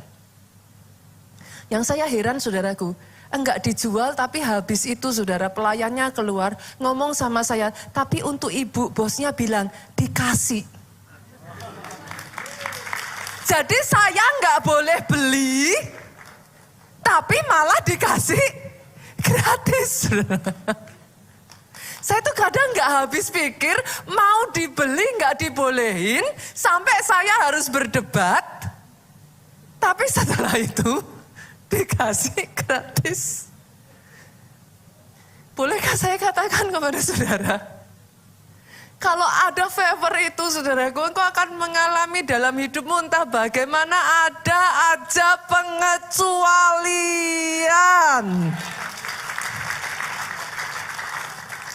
Yang saya heran saudaraku, enggak dijual tapi habis itu saudara pelayannya keluar ngomong sama saya, tapi untuk ibu bosnya bilang dikasih. Jadi saya enggak boleh beli tapi malah dikasih gratis. Saya tuh kadang enggak habis pikir mau dibeli enggak dibolehin sampai saya harus berdebat. Tapi setelah itu dikasih gratis. Bolehkah saya katakan kepada saudara? Kalau ada favor itu saudaraku, engkau akan mengalami dalam hidupmu entah bagaimana ada aja pengecualian.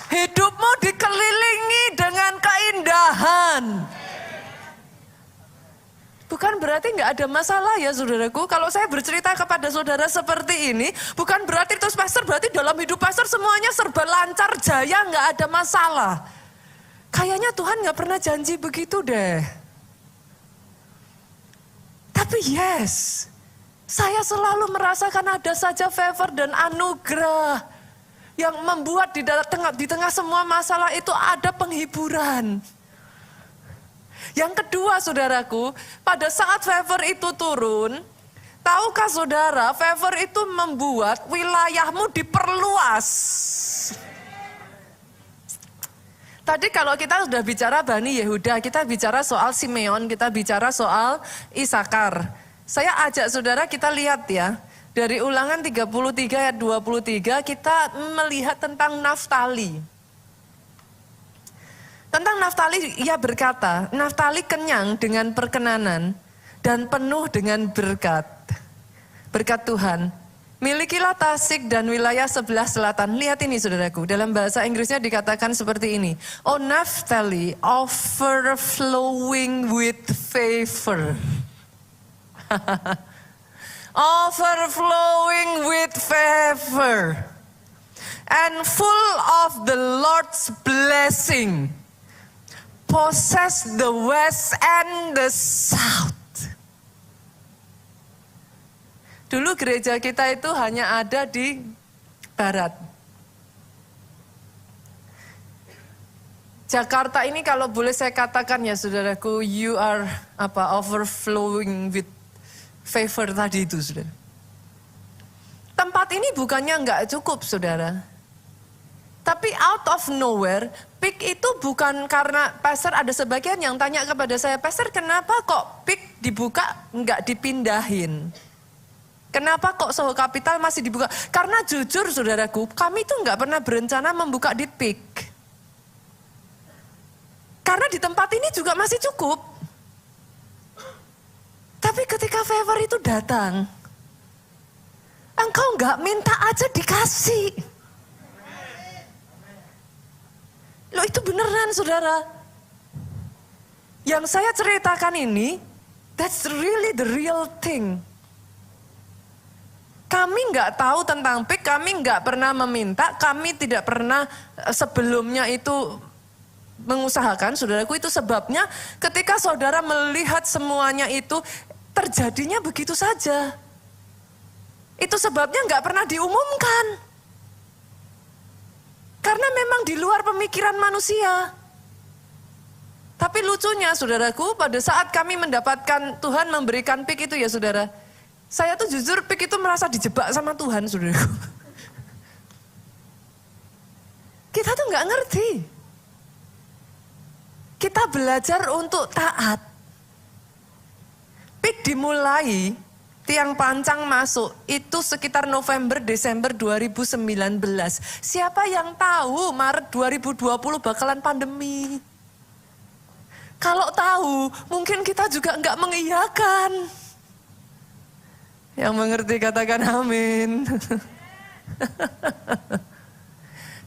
Hidupmu dikelilingi dengan keindahan. Bukan berarti nggak ada masalah ya saudaraku. Kalau saya bercerita kepada saudara seperti ini, bukan berarti terus pastor berarti dalam hidup pastor semuanya serba lancar jaya, nggak ada masalah. Kayaknya Tuhan nggak pernah janji begitu deh. Tapi yes, Saya selalu merasakan ada saja favor dan anugerah yang membuat di tengah semua masalah itu ada penghiburan. Yang kedua saudaraku, pada saat favor itu turun, tahukah saudara, favor itu membuat wilayahmu diperluas. Tadi kalau kita sudah bicara Bani Yehuda, kita bicara soal Simeon, kita bicara soal Isakar. Saya ajak saudara kita lihat ya, dari Ulangan 33 ayat 23 kita melihat tentang Naftali. Tentang Naftali, ia berkata, Naftali kenyang dengan perkenanan dan penuh dengan berkat. Berkat Tuhan. Milikilah Tasik dan wilayah sebelah selatan. Lihat ini saudaraku, dalam bahasa Inggrisnya dikatakan seperti ini. Oh Naftali, overflowing with favor. Overflowing with favor. And full of the Lord's blessing. Possess the west and the south. Dulu gereja kita itu hanya ada di barat. Jakarta ini kalau boleh saya katakan ya saudaraku, you are overflowing with favor tadi itu saudara. Tempat ini bukannya enggak cukup saudara. Tapi out of nowhere, PIK itu bukan karena pastor, ada sebagian yang tanya kepada saya, pastor kenapa kok PIK dibuka enggak dipindahin? Kenapa kok Soho Kapital masih dibuka? Karena jujur saudaraku, kami itu enggak pernah berencana membuka di PIK. Karena di tempat ini juga masih cukup. Tapi ketika favor itu datang, engkau enggak minta aja dikasih. Loh itu beneran saudara. Yang saya ceritakan ini, that's really the real thing. Kami nggak tahu tentang PIK, kami nggak pernah meminta, kami tidak pernah sebelumnya itu mengusahakan, saudaraku. Itu sebabnya ketika saudara melihat semuanya itu terjadinya begitu saja. Itu sebabnya nggak pernah diumumkan. Karena memang di luar pemikiran manusia. Tapi lucunya saudaraku, pada saat kami mendapatkan Tuhan memberikan PIK itu ya saudara, saya tuh jujur PIK itu merasa dijebak sama Tuhan saudaraku. Kita tuh nggak ngerti. Kita belajar untuk taat. PIK dimulai, tiang pancang masuk, itu sekitar November, Desember 2019. Siapa yang tahu Maret 2020 bakalan pandemi? Kalau tahu, mungkin kita juga enggak mengiyakan. Yang mengerti katakan amin.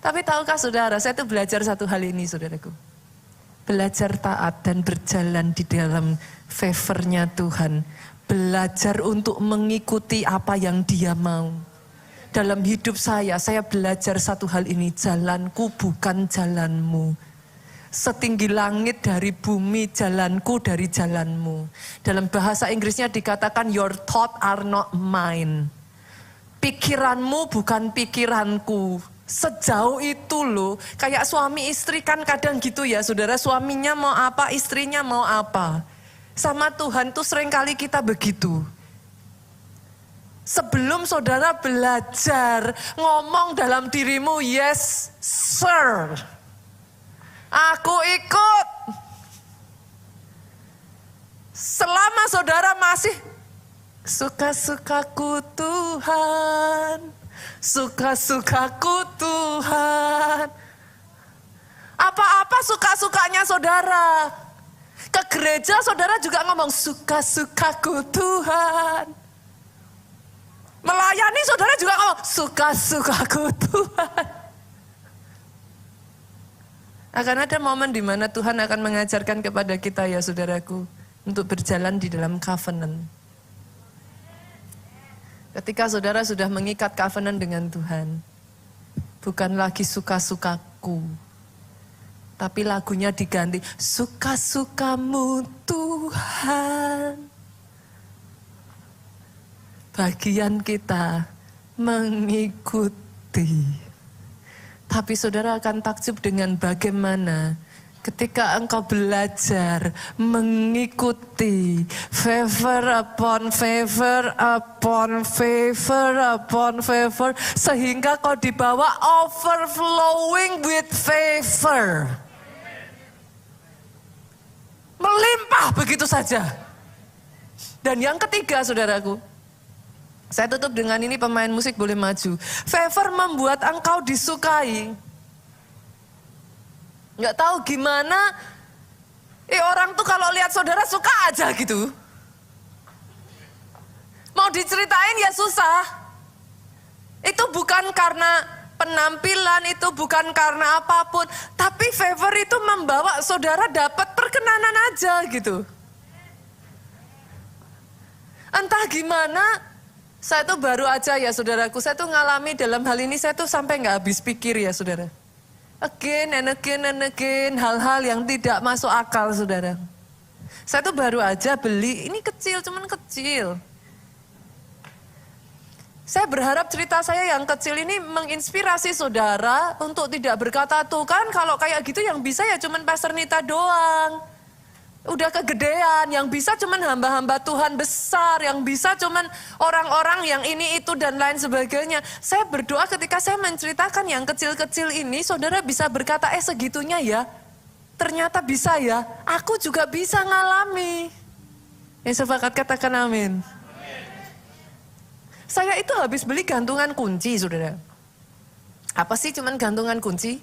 Tapi tahukah saudara, saya tuh belajar satu hal ini saudaraku. Belajar taat dan berjalan di dalam favor-nya Tuhan. Belajar untuk mengikuti apa yang Dia mau. Dalam hidup saya belajar satu hal ini, jalanku bukan jalanmu. Setinggi langit dari bumi, jalanku dari jalanmu. Dalam bahasa Inggrisnya dikatakan your thoughts are not mine. Pikiranmu bukan pikiranku. Sejauh itu loh, kayak suami istri kan kadang gitu ya saudara, suaminya mau apa, istrinya mau apa. Sama Tuhan tuh seringkali kita begitu. Sebelum saudara belajar ngomong dalam dirimu, yes sir, aku ikut. Selama saudara masih suka-sukaku Tuhan, suka-sukaku Tuhan. Apa-apa suka-sukanya saudara. Ke gereja saudara juga ngomong suka-sukaku Tuhan. Melayani saudara juga ngomong suka-sukaku Tuhan. Akan ada momen di mana Tuhan akan mengajarkan kepada kita ya saudaraku, untuk berjalan di dalam covenant. Ketika saudara sudah mengikat covenant dengan Tuhan, bukan lagi suka-sukaku, tapi lagunya diganti, suka-sukamu Tuhan. bagian kita mengikuti. Tapi saudara akan takjub dengan bagaimana ketika engkau belajar mengikuti favor upon favor upon favor upon favor, sehingga kau dibawa overflowing with favor. Melimpah begitu saja. Dan yang ketiga saudaraku, saya tutup dengan ini, pemain musik boleh maju. Favor membuat engkau disukai. Nggak tahu gimana, orang tuh kalau lihat saudara suka aja gitu. Mau diceritain ya susah. Itu bukan karena penampilan, itu bukan karena apapun. Tapi favor itu membawa saudara dapat perkenanan aja gitu. Entah gimana, saya tuh baru aja ya saudaraku, saya tuh ngalami dalam hal ini, saya tuh sampai nggak habis pikir ya saudara. Again and again and again, hal-hal yang tidak masuk akal saudara. Saya tuh baru aja beli, ini kecil, cuman kecil. Saya berharap cerita saya yang kecil ini menginspirasi saudara untuk tidak berkata, tuh kan kalau kayak gitu yang bisa ya cuman Pastor Nita doang. Udah kegedean, yang bisa cuman hamba-hamba Tuhan besar, yang bisa cuman orang-orang yang ini itu dan lain sebagainya. Saya berdoa ketika saya menceritakan yang kecil-kecil ini, saudara bisa berkata, segitunya ya, ternyata bisa ya, aku juga bisa ngalami. Yang sepakat katakan amin. Saya itu habis beli gantungan kunci saudara. Apa sih cuman gantungan kunci?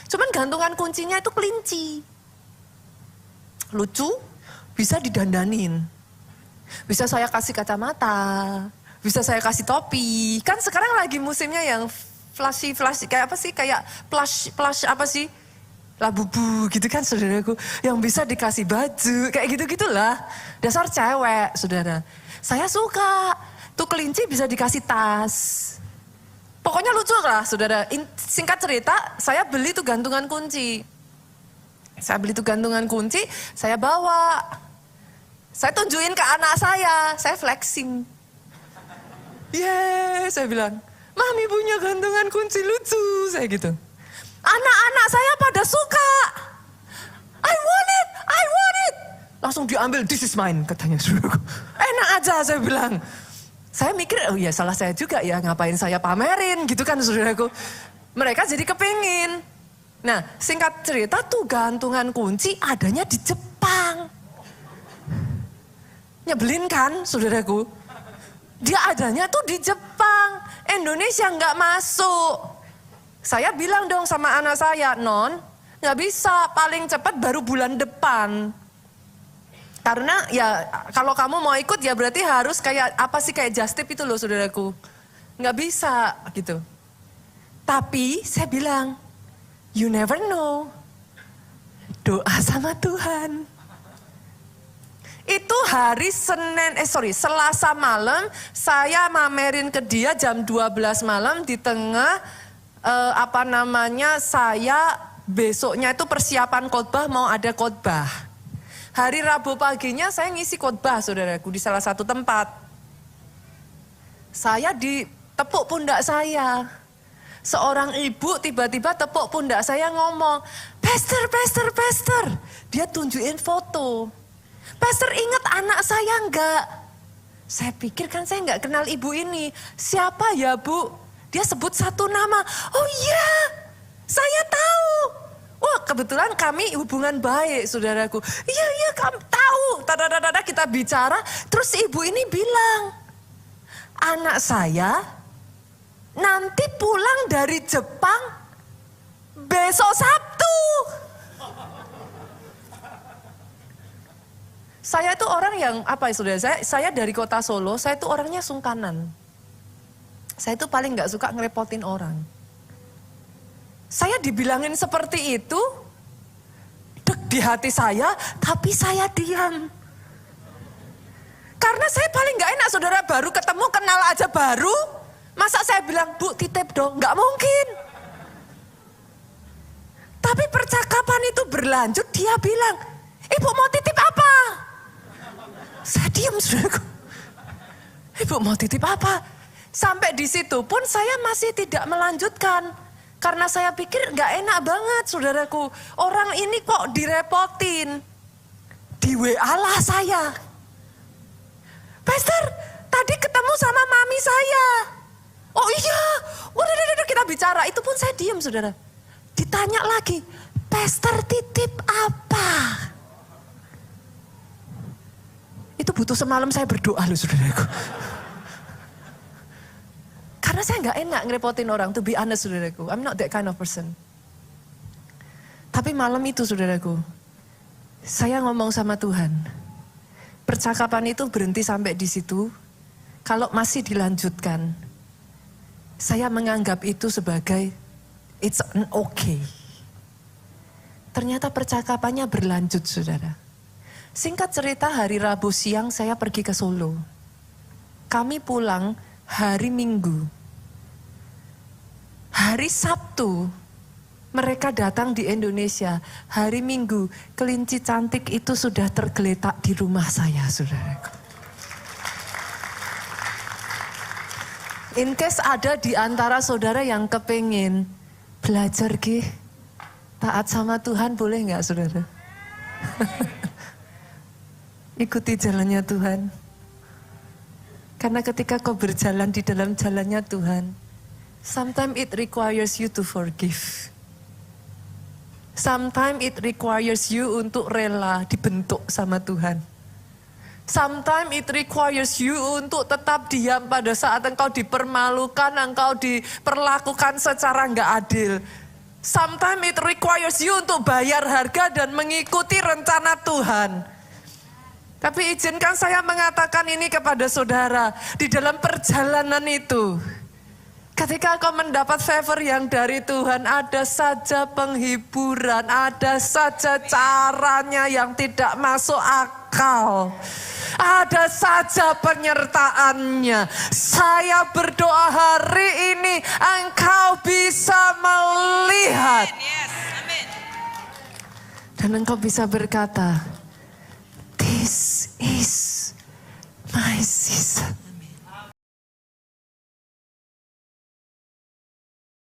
Cuman gantungan kuncinya itu kelinci. Lucu, bisa didandanin. Bisa saya kasih kacamata, bisa saya kasih topi. Kan sekarang lagi musimnya yang flashy, kayak apa sih? Kayak plush apa sih? Labubu gitu kan saudaraku. Yang bisa dikasih baju, kayak gitu-gitulah. Dasar cewek saudara. Saya suka, tuh kelinci bisa dikasih tas. Pokoknya lucu lah saudara. Singkat cerita, saya beli tuh gantungan kunci. Saya beli tuh gantungan kunci, saya bawa. Saya tunjukin ke anak saya flexing. Saya bilang, Mami punya gantungan kunci lucu, saya gitu. Anak-anak saya pada suka. I want it. Langsung diambil, this is mine, katanya. Enak aja, saya bilang. Saya mikir, oh ya salah saya juga ya, ngapain saya pamerin gitu kan saudaraku. Mereka jadi kepingin. Nah, singkat cerita tuh gantungan kunci adanya di Jepang. Nyebelin kan, saudaraku? Dia adanya tuh di Jepang, Indonesia nggak masuk. Saya bilang dong sama anak saya, Non, nggak bisa, paling cepat baru bulan depan. Karena ya kalau kamu mau ikut ya berarti harus kayak apa sih, kayak just tip itu loh saudaraku. Nggak bisa gitu. Tapi saya bilang, you never know. Doa sama Tuhan. Itu hari Selasa malam, saya mamerin ke dia jam 12 malam di tengah saya besoknya itu persiapan khotbah, mau ada khotbah. Hari Rabu paginya saya ngisi khotbah saudaraku di salah satu tempat. Saya ditepuk pundak saya. Seorang ibu tiba-tiba tepuk pundak saya ngomong, Pastor. Dia tunjukin foto. Pastor ingat anak saya enggak? Saya pikir kan saya enggak kenal ibu ini. Siapa ya Bu? Dia sebut satu nama. Oh iya, saya tahu. Wah kebetulan kami hubungan baik saudaraku. Iya kamu tahu. Tadadadada kita bicara. Terus ibu ini bilang, anak saya nanti pulang dari Jepang besok Sabtu. Saya itu orang yang apa ya saudara, saya dari kota Solo, saya itu orangnya sungkanan. Saya itu paling gak suka ngerepotin orang. Saya dibilangin seperti itu, deg di hati saya, tapi saya diam. Karena saya paling gak enak saudara, baru ketemu kenal aja baru. Masa saya bilang, Bu titip dong, gak mungkin. Tapi percakapan itu berlanjut, dia bilang, Ibu mau titip apa? Saya diam saudaraku. Ibu mau titip apa? Sampai di situ pun saya masih tidak melanjutkan. Karena saya pikir gak enak banget saudaraku. Orang ini kok direpotin. Di WA lah saya. Pastor, tadi ketemu sama mami saya. Oh iya, udah kita bicara. Itu pun saya diam saudara. Ditanya lagi, pastor titip apa? Itu butuh semalam saya berdoa loh saudaraku. Karena saya gak enak ngerepotin orang, to be honest saudaraku. I'm not that kind of person. Tapi malam itu saudaraku, saya ngomong sama Tuhan. Percakapan itu berhenti sampai di situ. Kalau masih dilanjutkan, saya menganggap itu sebagai it's an okay. Ternyata percakapannya berlanjut saudara. Singkat cerita hari Rabu siang saya pergi ke Solo. Kami pulang hari Minggu. Hari Sabtu mereka datang di Indonesia. Hari Minggu kelinci cantik itu sudah tergeletak di rumah saya saudaraku. In case ada di antara saudara yang kepingin belajar taat sama Tuhan, boleh nggak saudara? Ikuti jalannya Tuhan. Karena ketika kau berjalan di dalam jalannya Tuhan, sometimes it requires you to forgive. Sometimes it requires you untuk rela dibentuk sama Tuhan. Sometimes it requires you untuk tetap diam pada saat engkau dipermalukan, engkau diperlakukan secara nggak adil. Sometimes it requires you untuk bayar harga dan mengikuti rencana Tuhan. Tapi izinkan saya mengatakan ini kepada saudara, di dalam perjalanan itu, ketika kau mendapat favor yang dari Tuhan, ada saja penghiburan, ada saja caranya yang tidak masuk akal. Ada saja penyertaannya. Saya berdoa hari ini engkau bisa melihat. Dan engkau bisa berkata, this is my season.